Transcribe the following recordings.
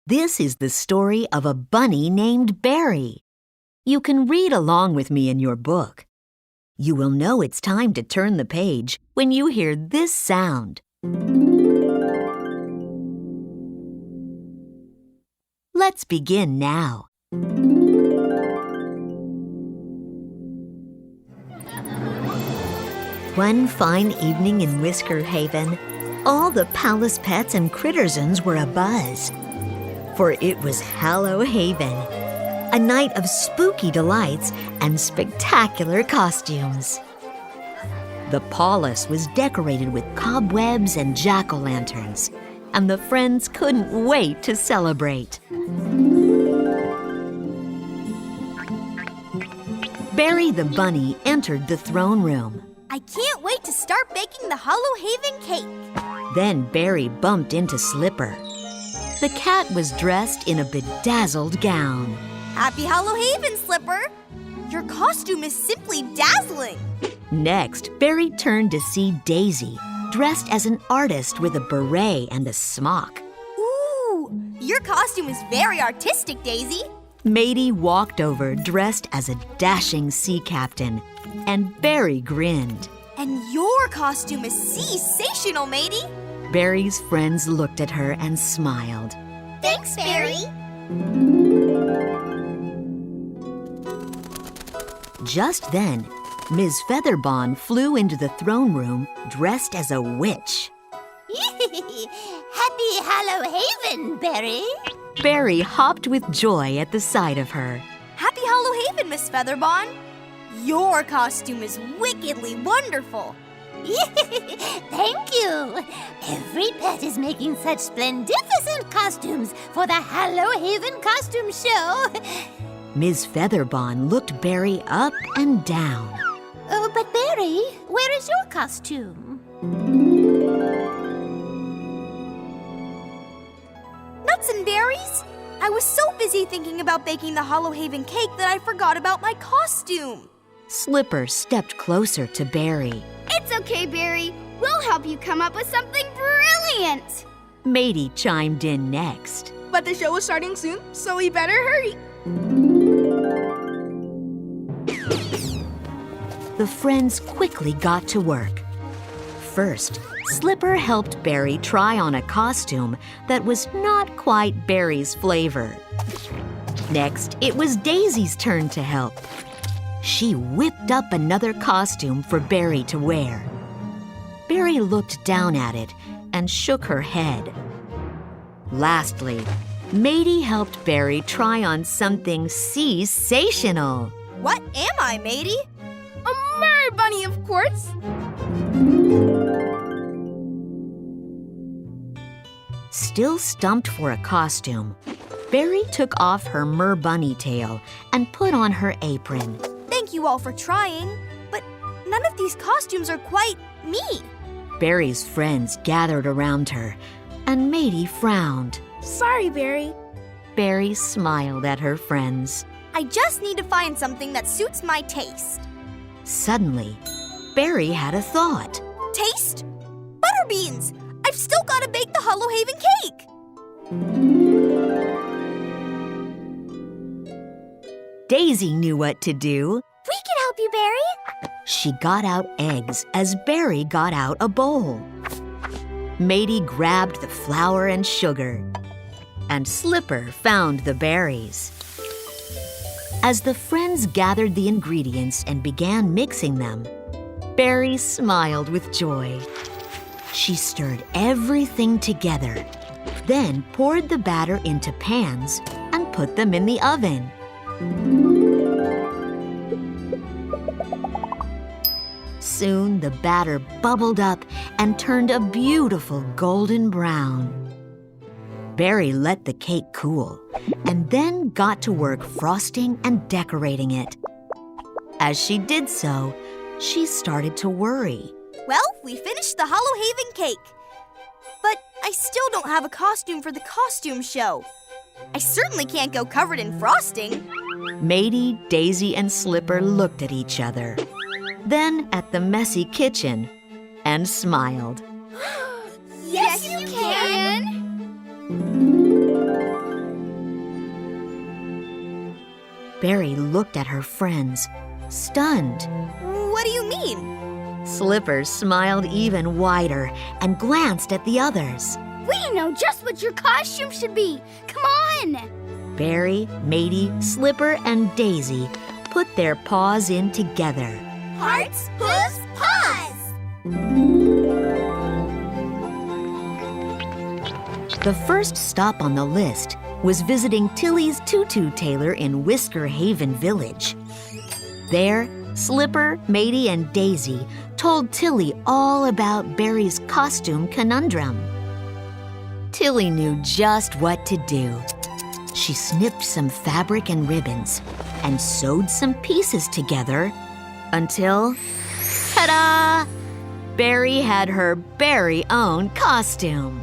This is the story of a bunny named Barry. You can read along with me in your book. You will know it's time to turn the page when you hear this sound. Let's begin now. One fine evening in Whisker Haven, all the palace pets and crittersons were abuzz. For it was Hallow Haven, a night of spooky delights and spectacular costumes. The palace was decorated with cobwebs and jack-o'-lanterns, and the friends couldn't wait to celebrate. Barry the bunny entered the throne room. I can't wait to start baking the Hallow Haven cake. Then Barry bumped into Slipper. The cat was dressed in a bedazzled gown. Happy Hallow Haven, Slipper! Your costume is simply dazzling. Next, Barry turned to see Daisy, dressed as an artist with a beret and a smock. Ooh, your costume is very artistic, Daisy. Matey walked over dressed as a dashing sea captain, and Barry grinned. And your costume is sensational, Matey. Barry's friends looked at her and smiled. Thanks, Barry. Just then, Ms. Featherbon flew into the throne room dressed as a witch. Happy Hallow Haven, Barry. Barry hopped with joy at the sight of her. Happy Hallow Haven, Miss Featherbon. Your costume is wickedly wonderful. Thank you. Every pet is making such splendificent costumes for the Hallow Haven costume show. Ms. Featherbon looked Barry up and down. Oh, but Barry, where is your costume? Nuts and berries? I was so busy thinking about baking the Hallow Haven cake that I forgot about my costume. Slipper stepped closer to Barry. It's okay, Barry. We'll help you come up with something brilliant. Matey chimed in next. But the show is starting soon, so we better hurry. The friends quickly got to work. First, Slipper helped Barry try on a costume that was not quite Barry's flavor. Next, it was Daisy's turn to help. She whipped up another costume for Barry to wear. Barry looked down at it and shook her head. Lastly, Matey helped Barry try on something sensational. What am I, Matey? A merry bunny, of course. Still stumped for a costume, Barry took off her mer-bunny tail and put on her apron. Thank you all for trying, but none of these costumes are quite me. Barry's friends gathered around her, and Matey frowned. Sorry, Barry. Barry smiled at her friends. I just need to find something that suits my taste. Suddenly, Barry had a thought. Taste? Butterbeans! I've still got to bake the Hallow Haven cake! Daisy knew what to do. We can help you, Barry. She got out eggs as Barry got out a bowl. Matey grabbed the flour and sugar, and Slipper found the berries. As the friends gathered the ingredients and began mixing them, Barry smiled with joy. She stirred everything together, then poured the batter into pans and put them in the oven. Soon the batter bubbled up and turned a beautiful golden brown. Barry let the cake cool and then got to work frosting and decorating it. As she did so, she started to worry. Well, we finished the Hallow Haven cake. But I still don't have a costume for the costume show. I certainly can't go covered in frosting. Matey, Daisy, and Slipper looked at each other, then at the messy kitchen, and smiled. Yes, you can. Berry looked at her friends, stunned. What do you mean? Slipper smiled even wider and glanced at the others. We know just what your costume should be. Come on! Berry, Matey, Slipper, and Daisy put their paws in together. Hearts, hooves, paws! The first stop on the list was visiting Tilly's tutu tailor in Whisker Haven Village. There, Slipper, Matey, and Daisy told Tilly all about Berry's costume conundrum. Tilly knew just what to do. She snipped some fabric and ribbons and sewed some pieces together until, ta-da! Berry had her very own costume.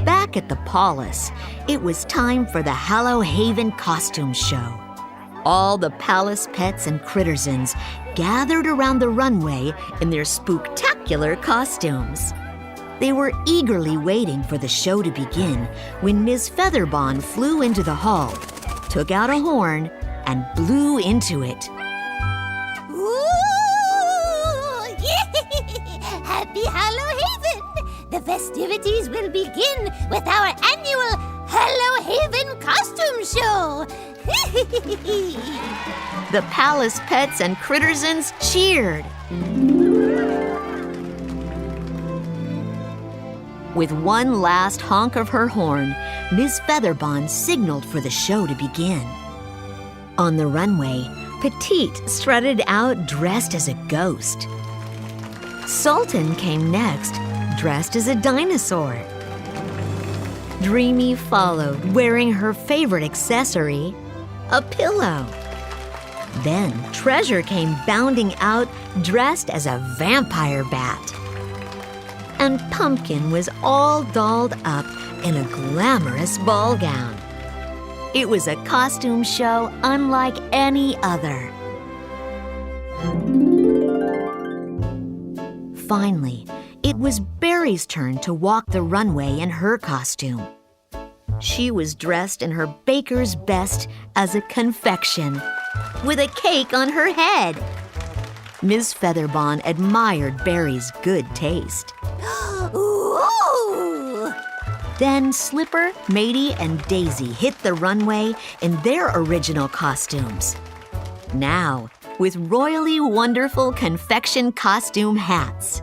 Back at the palace, it was time for the Hallow Haven costume show. All the palace pets and crittersons gathered around the runway in their spooktacular costumes. They were eagerly waiting for the show to begin when Ms. Featherbon flew into the hall, took out a horn, and blew into it. Ooh! Happy Hallow Haven! The festivities will begin with our annual Hallow Haven costume show! The palace pets and crittersons cheered. With one last honk of her horn, Ms. Featherbon signaled for the show to begin. On the runway, Petite strutted out dressed as a ghost. Sultan came next, dressed as a dinosaur. Dreamy followed, wearing her favorite accessory, a pillow. Then Treasure came bounding out, dressed as a vampire bat. And Pumpkin was all dolled up in a glamorous ball gown. It was a costume show unlike any other. Finally, it was Berry's turn to walk the runway in her costume. She was dressed in her baker's best as a confection, with a cake on her head. Ms. Featherbon admired Berry's good taste. Ooh! Then Slipper, Matey, and Daisy hit the runway in their original costumes. Now, with royally wonderful confection costume hats.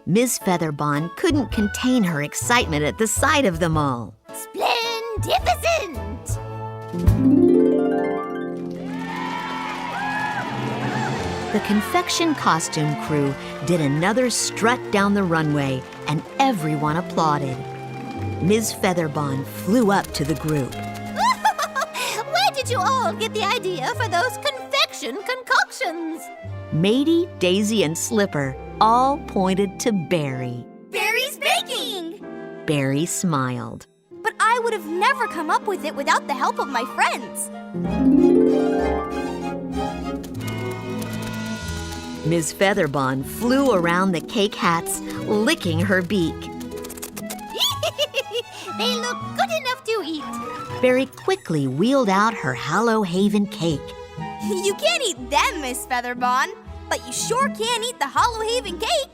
Ms. Featherbon couldn't contain her excitement at the sight of them all. Splendificent! The confection costume crew did another strut down the runway, and everyone applauded. Ms. Featherbon flew up to the group. Where did you all get the idea for those confection concoctions? Matey, Daisy, and Slipper all pointed to Berry. Berry's baking! Berry smiled. But I would have never come up with it without the help of my friends. Ms. Featherbon flew around the cake hats, licking her beak. They look good enough to eat. Berry quickly wheeled out her Hallow Haven cake. You can't eat them, Miss Featherbon, but you sure can eat the Hallow Haven cake.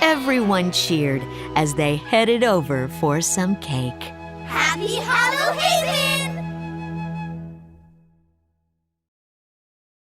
Everyone cheered as they headed over for some cake. Happy Hallow Haven!